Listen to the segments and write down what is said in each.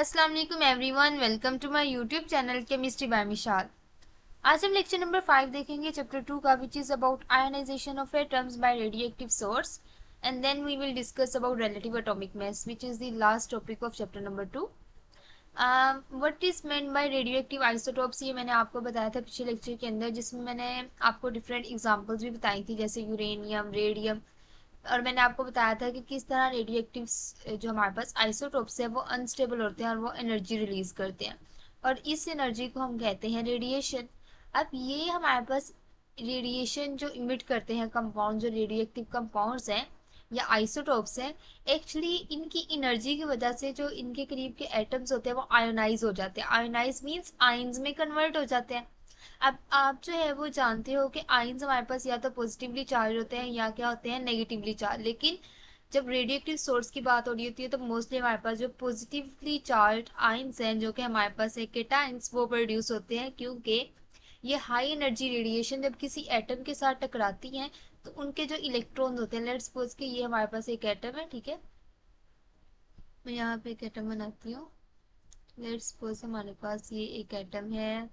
अस्सलाम वालेकुम everyone, welcome to my YouTube channel chemistry by Mishal. आज हम लेक्चर नंबर 5 देखेंगे चैप्टर 2 का, which is about ionization of atoms by radioactive source and then we will discuss about relative atomic mass which is the last topic of chapter number 2। What is meant by radioactive isotopes, ये मैंने आपको बताया था पिछले lecture के अंदर, जिसमें मैंने आपको डिफरेंट एग्जांपल्स भी बताई थी, जैसे यूरेनियम, रेडियम। और मैंने आपको बताया था कि किस तरह रेडियोएक्टिव जो हमारे पास आइसोटोप्स है वो अनस्टेबल होते हैं और वो एनर्जी रिलीज करते हैं, और इस एनर्जी को हम कहते हैं रेडिएशन। अब ये हमारे पास रेडिएशन जो इमिट करते हैं कंपाउंड, जो रेडियोएक्टिव कंपाउंड्स हैं या आइसोटोप्स हैं, एक्चुअली इनकी एनर्जी की वजह से जो इनके करीब के एटम्स होते हैं वो आयोनाइज हो जाते हैं। आयोनाइज मीन्स आयंस में कन्वर्ट हो जाते हैं। अब आप जो है वो जानते हो कि आयंस हमारे पास या तो पॉजिटिवली चार्ज होते हैं या क्या होते हैं, नेगेटिवली चार्ज। लेकिन जब रेडियोएक्टिव सोर्स की बात हो रही होती है तो मोस्टली हमारे पास जो पॉजिटिवली चार्ज आयंस हैं, जो कि हमारे पास है केटायंस, वो प्रोड्यूस होते हैं, क्योंकि ये हाई एनर्जी रेडिएशन जब किसी एटम के साथ टकराती हैं तो उनके जो इलेक्ट्रॉन होते हैं, लेट्स सपोज कि ये हमारे पास एक एटम है, ठीक है। मैं यहाँ पे एक एटम बनाती हूँ। लेट्स सपोज हमारे पास ये एक एटम है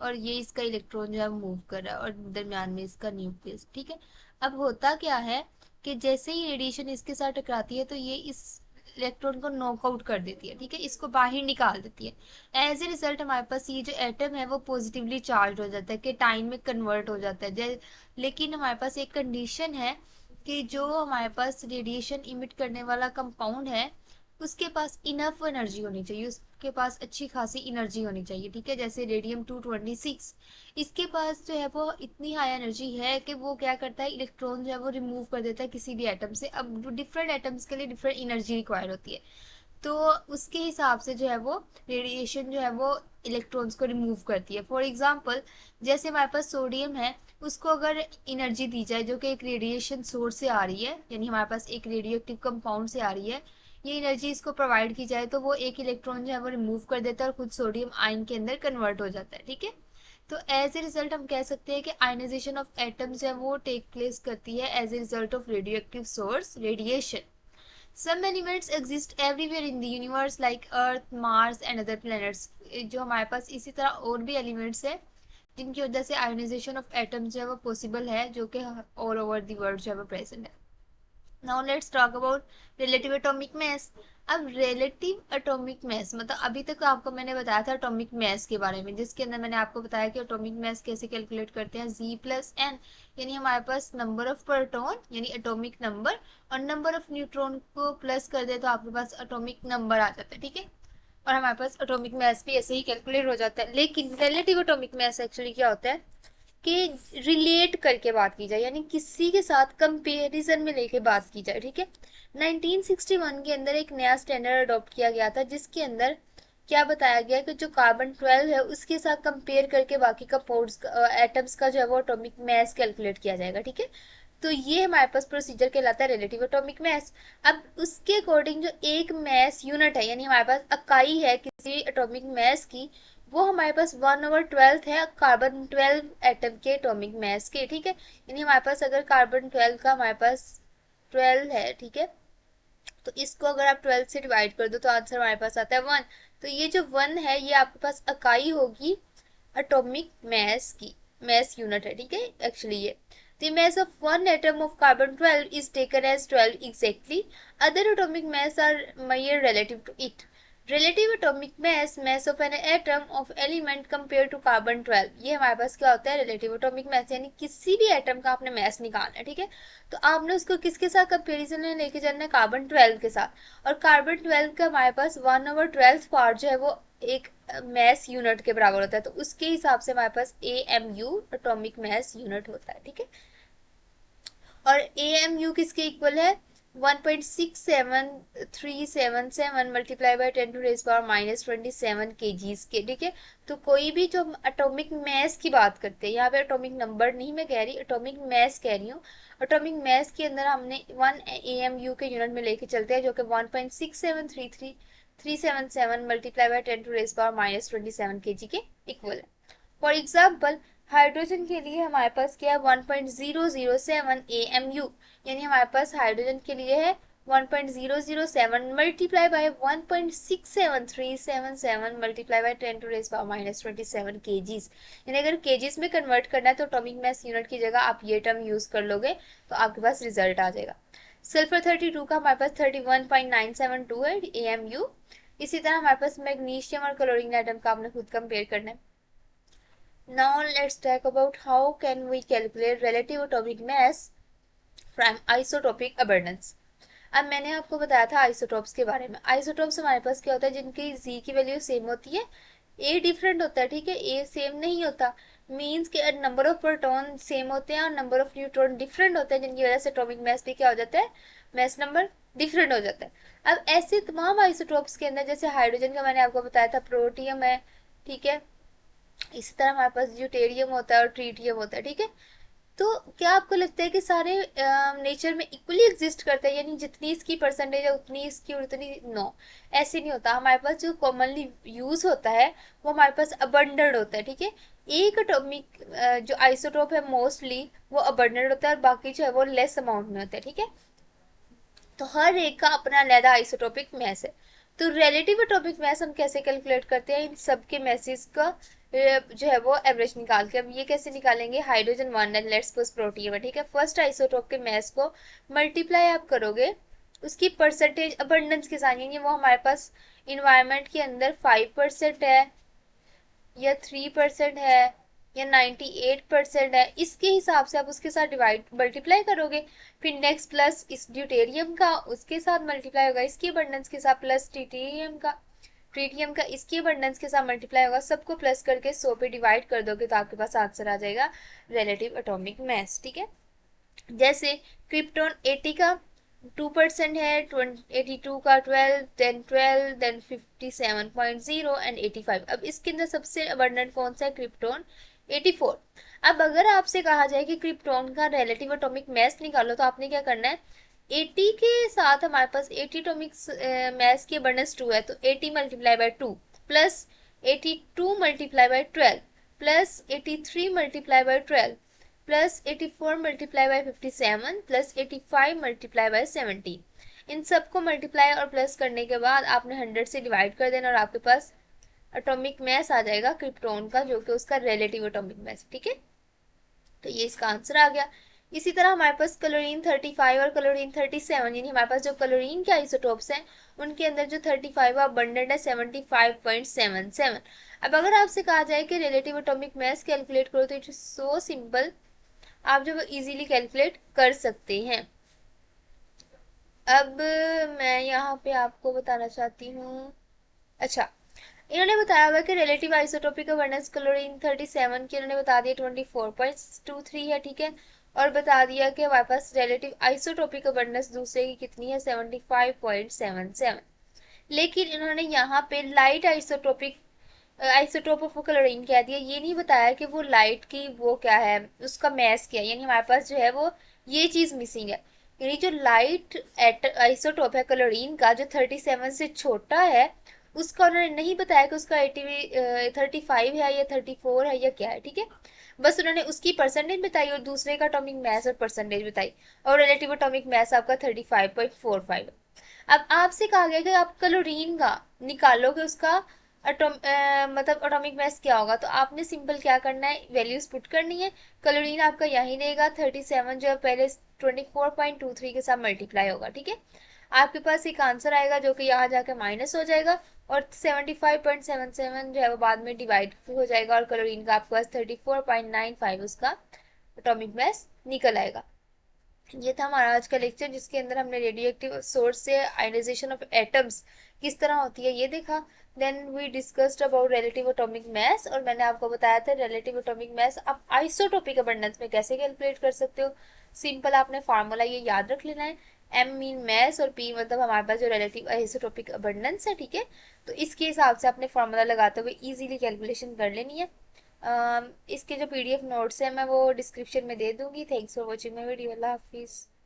और ये इसका इलेक्ट्रॉन जो है मूव कर रहा है और दरम्यान में इसका न्यूक्लियस, ठीक है। अब होता क्या है कि जैसे ही रेडिएशन इसके साथ टकराती है तो ये इस इलेक्ट्रॉन को नॉकआउट कर देती है, ठीक है, इसको बाहर निकाल देती है। एज ए रिजल्ट हमारे पास ये जो एटम है वो पॉजिटिवली चार्ज हो जाता है, कि टाइम में कन्वर्ट हो जाता है। लेकिन हमारे पास एक कंडीशन है कि जो हमारे पास रेडिएशन इमिट करने वाला कंपाउंड है उसके पास इनफ एनर्जी होनी चाहिए, उसके पास अच्छी खासी एनर्जी होनी चाहिए, ठीक है। जैसे रेडियम 226, इसके पास जो है वो इतनी हाई एनर्जी है कि वो क्या करता है, इलेक्ट्रॉन जो है वो रिमूव कर देता है किसी भी एटम से। अब डिफरेंट एटम्स के लिए डिफरेंट एनर्जी रिक्वायर होती है, तो उसके हिसाब से जो है वो रेडिएशन जो है वो इलेक्ट्रॉन्स को रिमूव करती है। फॉर एग्जाम्पल, जैसे हमारे पास सोडियम है, उसको अगर एनर्जी दी जाए जो कि एक रेडिएशन सोर्स से आ रही है, यानी हमारे पास एक रेडियो एक्टिव कंपाउंड से आ रही है, ये एनर्जी इसको प्रोवाइड की जाए तो वो एक इलेक्ट्रॉन जो है वो रिमूव कर देता है और खुद सोडियम आयन के अंदर कन्वर्ट हो जाता है, ठीक है। तो एज ए रिजल्ट हम कह सकते हैं कि आयनाइजेशन ऑफ एटम्स जो है वो टेक प्लेस करती है as a result of radioactive source radiation. Some elements exist everywhere in the universe like Earth, Mars and other planets। जो हमारे पास इसी तरह और भी एलिमेंट्स हैं जिनकी वजह से आयोनाइजेशन ऑफ एटम्स जो है वो पॉसिबल है, जो कि ऑल ओवर द वर्ल्ड जो है वो प्रेजेंट है। Now let's talk about relative atomic मास। अब रिलेटिव एटॉमिक मास मतलब अभी तक आपको मैंने बताया था एटॉमिक मास के बारे में, जिसके अंदर मैंने आपको बताया कि एटॉमिक मास कैसे कैलकुलेट करते हैं, Z+N, यानी हमारे पास नंबर ऑफ प्रोटॉन यानी एटॉमिक नंबर, और नंबर ऑफ न्यूट्रॉन को प्लस कर दे तो आपके पास एटॉमिक नंबर आ जाता है, ठीक है। और हमारे पास एटॉमिक मास भी ऐसे ही कैलकुलेट हो जाता है। लेकिन रिलेटिव एटॉमिक मास एक्चुअली क्या होता है कि रिलेट करके बात की जाए, यानी किसी के साथ कंपैरिजन में लेके बात की जाए, ठीक है। 1961 के अंदर एक नया स्टैंडर्ड अडॉप्ट किया गया था, जिसके अंदर क्या बताया गया कि जो कार्बन 12 है उसके साथ कंपेयर करके बाकी कंपाउंड्स एटम्स का जो है वो एटॉमिक मास कैलकुलेट किया जाएगा, ठीक है। तो ये हमारे पास प्रोसीजर कहलाता है रिलेटिव एटॉमिक मास। अब उसके अकॉर्डिंग जो एक मास यूनिट है, यानी हमारे पास इकाई है किसी एटॉमिक मास की, वो हमारे पास 1/12 है कार्बन 12 एटम के एटॉमिक मास के, ठीक है। यानी हमारे पास अगर कार्बन 12 का हमारे पास 12 है, ठीक है, तो इसको अगर आप 12 से डिवाइड कर दो तो आंसर हमारे पास आता है 1। तो ये जो 1 है ये आपके पास इकाई होगी एटॉमिक मास की, मास यूनिट है, ठीक है। एक्चुअली ये the mass of one atom of carbon 12 is taken as 12 exactly. Other atomic mass are measured relative to it. Relative atomic mass, mass of an atom of element compared to carbon 12, ये हमारे पास क्या होता है relative atomic mass, यानी किसी भी atom का आपने mass निकालना है, ठीक है। तो आपने उसको किसके साथ कंपेरिजन में लेके जाना है, कार्बन 12 के साथ। और कार्बन 12 का हमारे पास 1/12 पार्ट जो है वो एक मैस यूनिट के बराबर होता है, तो उसके हिसाब से हमारे पास AMU एटॉमिक मैस यूनिट होता है, ठीक है। और AMU किसके इक्वल है, 1.67377 मल्टीप्लाई बाय 10⁻⁻27 kgs के, ठीक है। तो कोई भी जो एटॉमिक मैस की बात करते हैं, यहाँ पे एटॉमिक नंबर नहीं मैं कह रही, एटॉमिक मैस कह रही हूँ। एटॉमिक मैस के अंदर हमने 1 AMU के यूनिट में लेके चलते हैं, जो कि 1.6733377 मल्टीप्लाई बाय 10⁻⁻27 kg के इक्वल है। फॉर एग्जाम्पल, हाइड्रोजन के लिए हमारे पास क्या है, 1.007 AMU, यानी हमारे पास हाइड्रोजन के लिए है 1.007 multiply by 1.67377 multiply by 10 to raise power minus 27 kgs. यानी अगर केजीज में कन्वर्ट करना है तो एटॉमिक मास यूनिट की जगह आप ये टर्म यूज कर लोगे तो आपके पास रिजल्ट आ जाएगा। सल्फर 32 का हमारे पास 31.972 है AMU। इसी तरह हमारे पास मैग्नीशियम और क्लोरीन एटम का आपने खुद कंपेयर करना है। Now let's talk about how can we calculate relative atomic mass from isotopic abundance। अब मैंने आपको बताया था आइसोटोप्स के बारे में। आइसोटोप्स हमारे पास क्या होता है, जिनकी जी की वैल्यू सेम होती है, ए डिफरेंट होता है, ठीक है, ए सेम नहीं होता। मीन्स के नंबर ऑफ प्रोटॉन सेम होते हैं और नंबर ऑफ न्यूट्रॉन डिफरेंट होते हैं, जिनकी वजह से एटॉमिक मास भी क्या हो जाता है, मास नंबर डिफरेंट हो जाता है। अब ऐसे तमाम आइसोटोप्स के अंदर जैसे हाइड्रोजन का मैंने आपको बताया था प्रोटियम है, ठीक है, इसी तरह हमारे पास ड्यूटेरियम होता है और ट्रीटियम होता है, ठीक है। तो क्या आपको लगता है कि सारे नेचर में इक्वली एग्जिस्ट करते हैं, यानी जितनी इसकी परसेंटेज है उतनी इसकी और उतनी? नो, ऐसे नहीं होता। हमारे पास जो कॉमनली यूज होता है वो हमारे पास अबंडेंट होता है, ठीक है। एक एटॉमिक जो आइसोटोप है मोस्टली वो अबंडेंट होता है और बाकी जो है वो लेस अमाउंट में होता है, ठीक है। तो हर एक का अपना अलग आइसोटोपिक मैस है। तो रिलेटिव एटॉमिक मैस हम कैसे कैलकुलेट करते हैं, इन सब के मैसेज का जो है वो एवरेज निकाल के। अब ये कैसे निकालेंगे, हाइड्रोजन 1 है, लेट्स सपोज प्रोटियम है, ठीक है। फर्स्ट आइसोटोप के मैस को मल्टीप्लाई आप करोगे उसकी परसेंटेज अबंडेंस के साथ, यानी वो हमारे पास इन्वायरमेंट के अंदर 5% है या 3% है या 98% है, इसके हिसाब से आप उसके साथ डिवाइड मल्टीप्लाई करोगे। फिर नेक्स्ट प्लस इस ड्यूटेरियम का उसके साथ मल्टीप्लाई होगा इसकी अबंडेंस के साथ, प्लस ट्रीटियम का इसकी अबंडेंस के साथ मल्टीप्लाई होगा। सबको प्लस करके 100 पे डिवाइड कर दोगे तो आपके पास आंसर आ जाएगा रिलेटिव एटॉमिक मास, ठीक है। जैसे क्रिप्टॉन 80 का 2% है, 82 का 12, देन 57.0 एंड 85। अब इसके अंदर सबसे अबंडेंट कौन सा है, क्रिप्टॉन 84। अब अगर आपसे कहा जाए कि क्रिप्टॉन का रिलेटिव एटॉमिक मास निकालो तो आपने क्या करना है, 80 के साथ हमारे पास 80 एटॉमिक मास की अबंडेंस 2 है, तो 80 multiply by 2 plus 82 multiply by 12 plus 83 multiply by 12 plus 84 multiply by 57 plus 85 multiply by 17। इन सबको मल्टीप्लाई और प्लस करने के बाद आपने 100 से डिवाइड कर देना और आपके पास एटॉमिक मास आ जाएगा क्रिप्टॉन का, जो कि उसका रिलेटिव एटॉमिक मास, ठीक है। तो ये इसका आंसर आ गया। इसी तरह हमारे पास क्लोरीन 35 और क्लोरीन 37, यानी हमारे पास जो क्लोरीन के आइसोटोप्स हैं उनके अंदर जो 35 अबंडेंट है 75.77। अब अगर आपसे कहा जाए कि रिलेटिव एटॉमिक मास कैलकुलेट करो तो इट इज सो सिंपल, आप जो इजीली कैलकुलेट कर सकते हैं। अब मैं यहाँ पे आपको बताना चाहती हूँ, अच्छा, इन्होंने बताया हुआ कि रिलेटिव आइसोटोपिक अबंडेंस क्लोरीन 37 की इन्होंने बता दिया 24.23 है, ठीक है। और बता दिया कि हमारे पास रिलेटिव आइसोटोपिक अबंडेंस दूसरे की कितनी है, 75.77। लेकिन इन्होंने यहाँ पे लाइट आइसोटोप ऑफ क्लोरीन कह दिया, ये नहीं बताया कि वो लाइट की वो क्या है, उसका मैस क्या है, यानी हमारे पास जो है वो ये चीज मिसिंग है। यानी जो लाइट आइसोटोप है क्लोरीन का जो 37 से छोटा है उसका उन्होंने नहीं बताया कि उसका 35 है या 34 है या क्या है, ठीक है। बस उन्होंने उसकी परसेंटेज बताई और दूसरे का एटॉमिक मास और परसेंटेज बताई, और रिलेटिव एटॉमिक मास आपका 35.45 है। अब आपसे कहा गया कि आप क्लोरीन का निकालोगे उसका मतलब एटॉमिक मास क्या होगा, तो आपने सिंपल क्या करना है, वैल्यूज पुट करनी है। क्लोरीन आपका यहीं रहेगा 37 जो है पहले 24.23 के साथ मल्टीप्लाई होगा, ठीक है। आपके पास एक आंसर आएगा जो कि यहाँ जाके माइनस हो जाएगा और 75.77 जो है वो बाद में डिवाइड हो जाएगा और क्लोरीन का आपके पास 34.95 उसका एटॉमिक मास निकल आएगा। ये था हमारा आज का लेक्चर जिसके अंदर हमने रेडियो एक्टिव सोर्स से आयनाइजेशन ऑफ एटम्स किस तरह होती है ये देखा। Then we discussed about relative atomic mass, और मैंने आपको बताया था रिलेटिव एटॉमिक मास आप आइसोटोपिक अबंडेंस में कैसे कैलकुलेट कर सकते हो। सिंपल आपने फार्मूला ये याद रख लेना है, एम मीन मास और पी मतलब हमारे पास जो रिलेटिव आइसोटोपिक अबंडेंस है, ठीक है। तो इसके हिसाब से आपने फार्मूला लगाते हुए इजीली कैलकुलेशन कर लेनी है। इसके जो पीडीएफ नोट्स है मैं वो डिस्क्रिप्शन में दे दूंगी। Thanks for watching my video. अल्लाह हाफिज़।